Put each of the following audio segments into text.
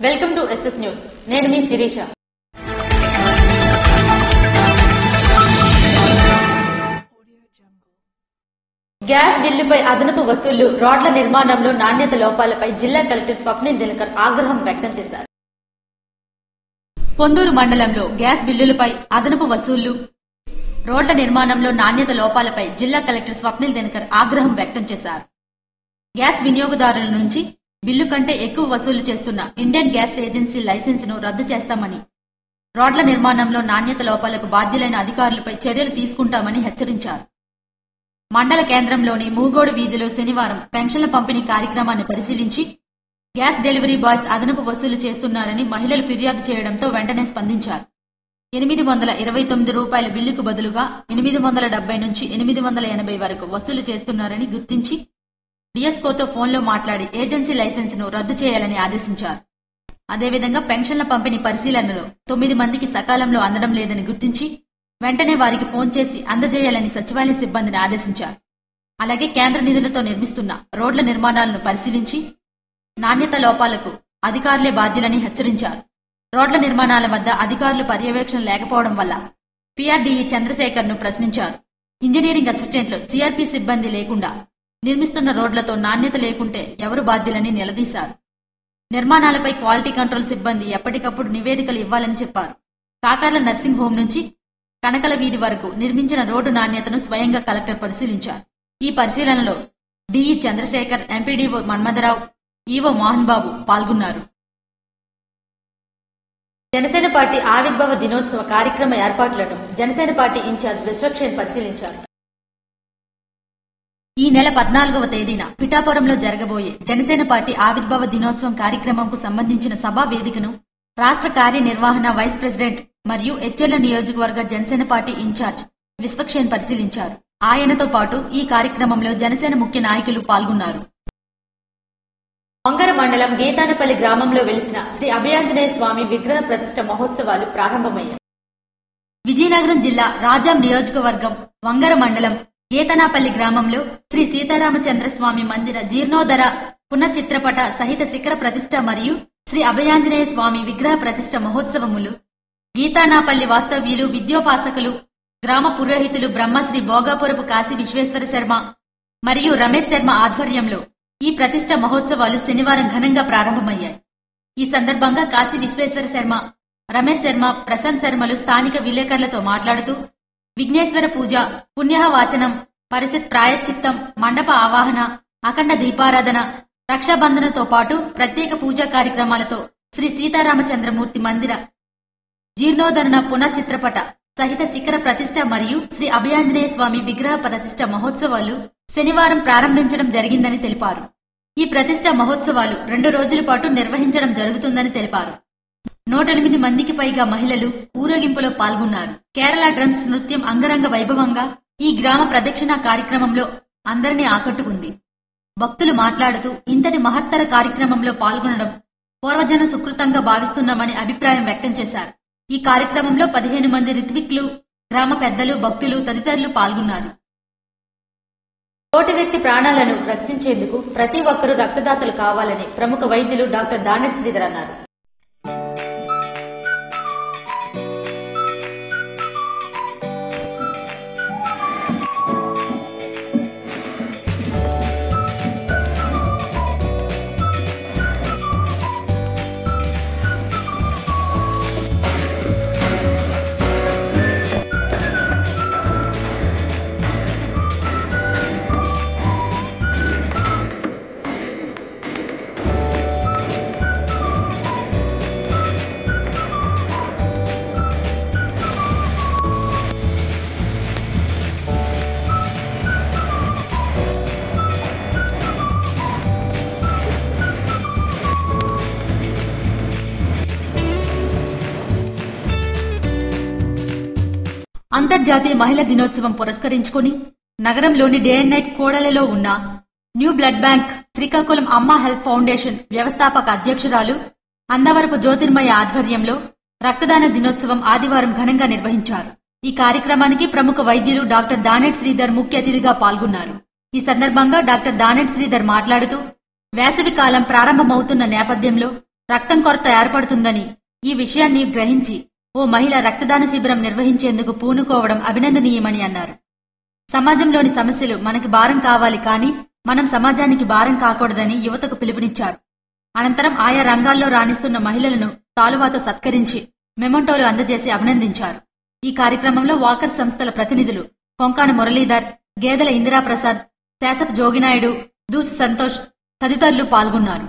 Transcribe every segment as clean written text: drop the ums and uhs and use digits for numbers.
Welcome to SS news. నేను మీ Sirisha. Gas బిల్లుపై అదనపు వసూళ్లు, రోడ్ల నిర్మాణంలో నాణ్యత లోపాలపై జిల్లా కలెక్టర్ స్వప్నిల్ దినకర్ ఆగ్రహం వ్యక్తం చేశారు. పొందూరు మండలంలో గ్యాస్ బిల్లులపై అదనపు వసూళ్లు, రోడ్ల నిర్మాణంలో నాణ్యత లోపాలపై జిల్లా కలెక్టర్ స్వప్నిల్ దినకర్ ఆగ్రహం వ్యక్తం చేశారు. గ్యాస్ వినియోగదారుల నుంచి బిల్లు కంటే ఎక్కువ వసూలు చేస్తున్న ఇండియన్ గ్యాస్ ఏజెన్సీ లైసెన్సును రద్దు చేస్తామని, రోడ్ల నిర్మాణంలో నాణ్యత లోపాలకు బాధ్యులైన అధికారులపై చర్యలు తీసుకుంటామని హెచ్చరించారు. మండల కేంద్రంలోని మూగోడు వీధిలో శనివారం పెన్షన్ల పంపిణీ కార్యక్రమాన్ని పరిశీలించి గ్యాస్ డెలివరీ బాయ్స్ అదనపు వసూలు చేస్తున్నారని మహిళలు ఫిర్యాదు చేయడంతో వెంటనే స్పందించారు. 829 రూపాయల బిల్లుకు బదులుగా 870 నుంచి 880 వరకు వసూలు చేస్తున్నారని గుర్తించి డిఎస్కోతో ఫోన్లో మాట్లాడి ఏజెన్సీ లైసెన్సును రద్దు చేయాలని ఆదేశించారు. అదేవిధంగా పెన్షన్ల పంపిణీ పరిశీలనలో 9 మందికి సకాలంలో అందడం లేదని గుర్తించి వెంటనే వారికి ఫోన్ చేసి అందజేయాలని సచివాలయ సిబ్బందిని ఆదేశించారు. అలాగే కేంద్ర నిధులతో నిర్మిస్తున్న రోడ్ల నిర్మాణాలను పరిశీలించి నాణ్యత లోపాలకు అధికారులే బాధ్యులని హెచ్చరించారు. రోడ్ల నిర్మాణాల వద్ద అధికారులు పర్యవేక్షణ లేకపోవడం వల్ల పీఆర్డీఈ చంద్రశేఖర్ను ప్రశ్నించారు. ఇంజనీరింగ్ అసిస్టెంట్లు, సిఆర్పీ సిబ్బంది లేకుండా నిర్మిస్తున్న రోడ్లతో నాణ్యత లేకుంటే ఎవరు బాధ్యులని నిలదీశారు. నిర్మాణాలపై క్వాలిటీ కంట్రోల్ సిబ్బంది ఎప్పటికప్పుడు నివేదికలు ఇవ్వాలని చెప్పారు. కాకర్ల నర్సింగ్ హోం నుంచి కనకల వీధి వరకు నిర్మించిన రోడ్డు నాణ్యతను స్వయంగా కలెక్టర్ పరిశీలించారు. ఈ పరిశీలనలో DE Chandrasekhar, MPDO Manmatharao, EO Mohan Babu పాల్గొన్నారు. జనసేన పార్టీ ఆవిర్భావ దినోత్సవ కార్యక్రమ ఏర్పాట్లను జనసేన పార్టీ ఇన్ఛార్జ్ విశ్వక్షేణ్ పరిశీలించారు. ఈ నెల 14వ తేదీన పిఠాపురంలో జరగబోయే జనసేన పార్టీ ఆవిర్భావ దినోత్సవం కార్యక్రమంకు సంబంధించిన సభా వేదికను రాష్ట్ర కార్యనిర్వహణ వైస్ ప్రెసిడెంట్ మరియు హెచ్ఎల్ నియోజకవర్గ జనసేన పార్టీ ఇన్ఛార్జ్ విశ్వక్షేణ్ పరిశీలించారు. ఆయనతో పాటు ఈ కార్యక్రమంలో జనసేన ముఖ్య నాయకులు పాల్గొన్నారు. వంగర మండలం గీతానపల్లి గ్రామంలో వెలిసిన శ్రీ అభయాంజనేయ స్వామి విగ్రహ ప్రతిష్ఠ మహోత్సవాలు ప్రారంభమయ్యాయి. విజయనగరం జిల్లా రాజాం నియోజకవర్గం వంగర మండలం గీతనాపల్లి గ్రామంలో శ్రీ సీతారామచంద్రస్వామి మందిర జీర్ణోద్ధర పునఃచిత్రపట సహిత శిఖర ప్రతిష్ఠ మరియు శ్రీ అభయాంజనేయ స్వామి విగ్రహ ప్రతిష్ఠ మహోత్సవములు గీతానాపల్లి వాస్తవ్యులు, విద్యోపాసకులు, గ్రామ పురోహితులు బ్రహ్మశ్రీ భోగాపురపు కాశీ విశ్వేశ్వర శర్మ మరియు రమేష్ శర్మ ఆధ్వర్యంలో ఈ ప్రతిష్ఠ మహోత్సవాలు శనివారం ఘనంగా ప్రారంభమయ్యాయి. ఈ సందర్భంగా కాశీ విశ్వేశ్వర శర్మ, రమేష్ శర్మ, ప్రశాంత్ శర్మలు స్థానిక విలేకరులతో మాట్లాడుతూ విఘ్నేశ్వర పూజ, పుణ్యహ వాచనం, పరిషత్ ప్రాయశ్చిత్తం, మండప ఆవాహన, అఖండ దీపారాధన, రక్షాబంధనతో పాటు ప్రత్యేక పూజా కార్యక్రమాలతో శ్రీ సీతారామచంద్రమూర్తి మందిర జీర్ణోద్ధరణ పునఃచిత్రపట సహిత శిఖర ప్రతిష్ఠ మరియు శ్రీ అభయాంజనేయ స్వామి విగ్రహ ప్రతిష్ఠ మహోత్సవాలు శనివారం ప్రారంభించడం జరిగిందని తెలిపారు. ఈ ప్రతిష్ఠ మహోత్సవాలు 2 రోజుల పాటు నిర్వహించడం జరుగుతుందని తెలిపారు. 108 మందికి పైగా మహిళలు ఊరేగింపులో పాల్గొన్నారు. కేరళ డ్రమ్స్ నృత్యం అంగరంగ వైభవంగా ఈ గ్రామ ప్రదక్షిణ కార్యక్రమంలో అందరినీ ఆకట్టుకుంది. భక్తులు మాట్లాడుతూ ఇంతటి మహత్తర కార్యక్రమంలో పాల్గొనడం పూర్వజన సుకృతంగా భావిస్తున్నామని అభిప్రాయం వ్యక్తం చేశారు. ఈ కార్యక్రమంలో 15 మంది రిత్విక్లు, గ్రామ పెద్దలు, భక్తులు తదితరులు పాల్గొన్నారు. తోటి వ్యక్తి ప్రాణాలను రక్షించేందుకు ప్రతి ఒక్కరూ రక్తదాతలు కావాలని ప్రముఖ వైద్యులు డాక్టర్ దానెట్ శ్రీధర్ అన్నారు. అంతర్జాతీయ మహిళా దినోత్సవం పురస్కరించుకుని నగరంలోని డే అండ్ నైట్ కోడలలో ఉన్న న్యూ బ్లడ్ బ్యాంక్ శ్రీకాకుళం అమ్మ హెల్త్ ఫౌండేషన్ వ్యవస్థాపక అధ్యక్షురాలు అందవరపు జ్యోతిర్మయ ఆధ్వర్యంలో రక్తదాన దినోత్సవం ఆదివారం ఘనంగా నిర్వహించారు. ఈ కార్యక్రమానికి ప్రముఖ వైద్యులు డాక్టర్ దానెట్ శ్రీధర్ ముఖ్య అతిథిగా పాల్గొన్నారు. ఈ సందర్భంగా డాక్టర్ దానెట్ శ్రీధర్ మాట్లాడుతూ, వేసవి కాలం ప్రారంభమవుతున్న నేపథ్యంలో రక్తం కొరత ఏర్పడుతుందని, ఈ విషయాన్ని గ్రహించి ఓ మహిళ రక్తదాన శిబిరం నిర్వహించేందుకు పూనుకోవడం అభినందనీయమని అన్నారు. సమాజంలోని సమస్యలు మనకి భారం కావాలి, కానీ మనం సమాజానికి భారం కాకూడదని యువతకు పిలుపునిచ్చారు. అనంతరం ఆయా రంగాల్లో రాణిస్తున్న మహిళలను తాలువాతో సత్కరించి మెమొంటోలు అందజేసి అభినందించారు. ఈ కార్యక్రమంలో వాకర్స్ సంస్థల ప్రతినిధులు కొంకాన మురళీధర్, గేదెల ఇందిరాప్రసాద్, శాసప్ జోగినాయుడు, దూసి సంతోష్ తదితరులు పాల్గొన్నారు.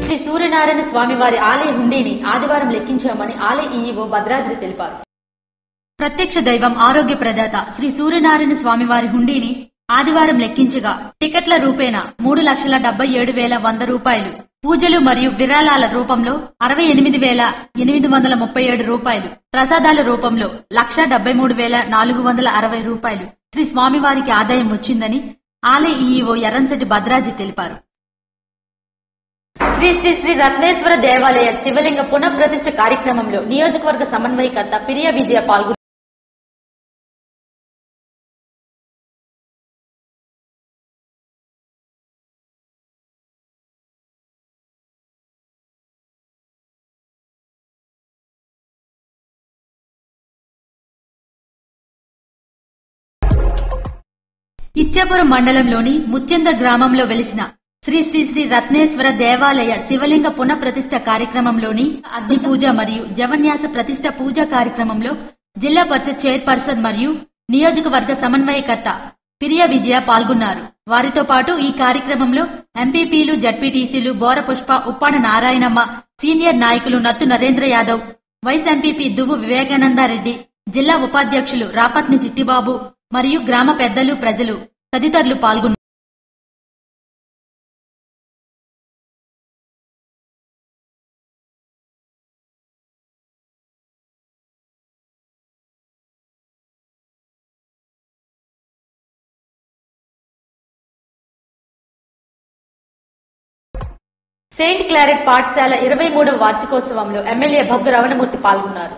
శ్రీ సూర్యనారాయణ స్వామివారి ఆలయ హుండీని ఆదివారం లెక్కించామని ఆలయ ఈఈఓ భద్రాద్రి తెలిపారు. ప్రత్యక్ష దైవం ఆరోగ్య ప్రదాత శ్రీ సూర్యనారాయణ స్వామివారి హుండీని ఆదివారం లెక్కించగా టికెట్ల రూపేణా 3,77,100 రూపాయలు, పూజలు మరియు విరాళాల రూపంలో 68,837 రూపాయలు, ప్రసాదాల రూపంలో 1,73,460 రూపాయలు శ్రీ స్వామివారికి ఆదాయం వచ్చిందని ఆలయ ఈఈఓ ఎర్రంశెట్టి భద్రాజీ తెలిపారు. శ్రీ శ్రీ శ్రీ రత్నేశ్వర దేవాలయ శివలింగ పునఃప్రతిష్ఠ కార్యక్రమంలో నియోజకవర్గ సమన్వయకర్త పిరియ విజయ పాల్గొన్నారు. ఇచ్చాపురం మండలంలోని ముత్యంద గ్రామంలో వెలిసిన శ్రీ శ్రీ శ్రీ రత్నేశ్వర దేవాలయ శివలింగ పునఃప్రతిష్ఠ కార్యక్రమంలోని అగ్ని పూజ మరియు జవన్యాస ప్రతిష్ఠ పూజా కార్యక్రమంలో జిల్లా పరిషత్ చైర్పర్సన్ మరియు నియోజకవర్గ సమన్వయకర్త పిరియ విజయ పాల్గొన్నారు. వారితో పాటు ఈ కార్యక్రమంలో ఎంపీపీలు, జడ్పీటీసీలు బోర పుష్ప, ఉప్పాడ నారాయణమ్మ, సీనియర్ నాయకులు నత్తు నరేంద్ర యాదవ్, వైస్ ఎంపీపీ దువ్వు వివేకానందారెడ్డి, జిల్లా ఉపాధ్యక్షులు రాపత్ని చిట్టిబాబు మరియు గ్రామ పెద్దలు, ప్రజలు తదితరులు పాల్గొన్నారు. సెయింట్ క్లారెట్ పాఠశాల 23వ వార్షికోత్సవంలో ఎమ్మెల్యే భగ్గు రమణమూర్తి పాల్గొన్నారు.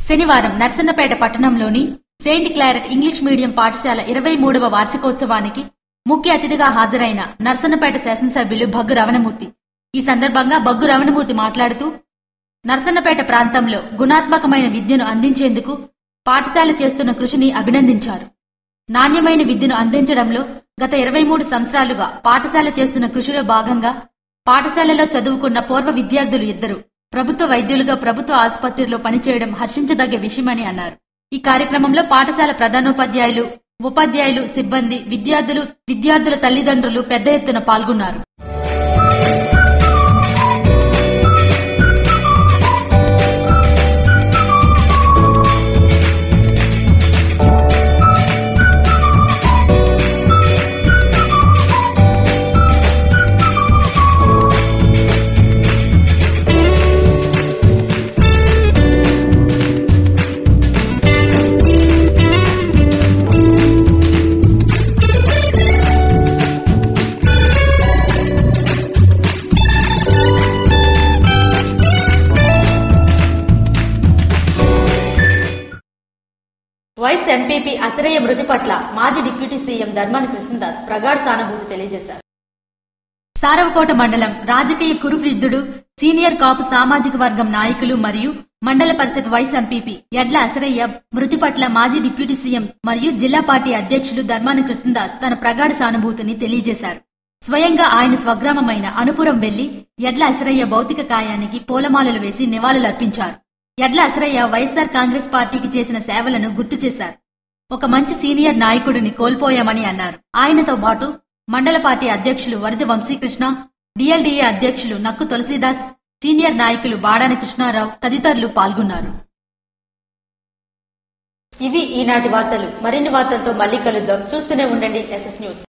శనివారం నర్సన్నపేట పట్టణంలోని సెయింట్ క్లారెట్ ఇంగ్లీష్ మీడియం పాఠశాల 23వ వార్షికోత్సవానికి ముఖ్య అతిథిగా హాజరైన నర్సన్నపేట శాసనసభ్యులు భగ్గు రమణమూర్తి. ఈ సందర్భంగా భగ్గు రమణమూర్తి మాట్లాడుతూ, నర్సన్నపేట ప్రాంతంలో గుణాత్మకమైన విద్యను అందించేందుకు పాఠశాల చేస్తున్న కృషిని అభినందించారు. నాణ్యమైన విద్యను అందించడంలో గత 23 సంవత్సరాలుగా పాఠశాల చేస్తున్న కృషిలో భాగంగా పాఠశాలలో చదువుకున్న పూర్వ విద్యార్థులు ఇద్దరు ప్రభుత్వ వైద్యులుగా ప్రభుత్వ ఆసుపత్రిలో పనిచేయడం హర్షించదగ్గ విషయమని అన్నారు. ఈ కార్యక్రమంలో పాఠశాల ప్రధానోపాధ్యాయులు, ఉపాధ్యాయులు, సిబ్బంది, విద్యార్థుల తల్లిదండ్రులు పెద్ద ఎత్తున పాల్గొన్నారు. వైస్ ఎంపీపీ అసరయ్య మృతి పట్ల మాజీ డిప్యూటీ సీఎం ధర్మాన కృష్ణదాస్ ప్రగాఢ సానుభూతి తెలియజేశారు. సారవకోట మండలం రాజకీయ కురువృద్ధుడు, సీనియర్ కాపు సామాజిక వర్గం నాయకులు మరియు మండల పరిషత్ వైస్ ఎంపీపీ యడ్ల అసరయ్య మృతి పట్ల మాజీ డిప్యూటీ సీఎం మరియు జిల్లా పార్టీ అధ్యక్షులు ధర్మాన కృష్ణదాస్ తన ప్రగాఢ సానుభూతిని తెలియజేశారు. స్వయంగా ఆయన స్వగ్రామమైన అనుపురం వెళ్లి యడ్ల అసరయ్య భౌతిక కాయానికి పూలమాలలు వేసి నివాళులర్పించారు. యడ్ల అసరయ్య వైఎస్సార్ కాంగ్రెస్ పార్టీకి చేసిన సేవలను గుర్తు చేశారు. ఒక మంచి సీనియర్ నాయకుడిని కోల్పోయామని అన్నారు. ఆయనతో పాటు మండల పార్టీ అధ్యక్షులు వరద వంశీకృష్ణ, డిఎల్డీఏ అధ్యక్షులు నక్కు తులసీదాస్, సీనియర్ నాయకులు బాడాని కృష్ణారావు తదితరులు పాల్గొన్నారు. ఇవి ఈనాటి వార్తలు. మరిన్ని వార్తలతో మళ్లీ కలుద్దాం. చూస్తూనే ఉండండి SS న్యూస్.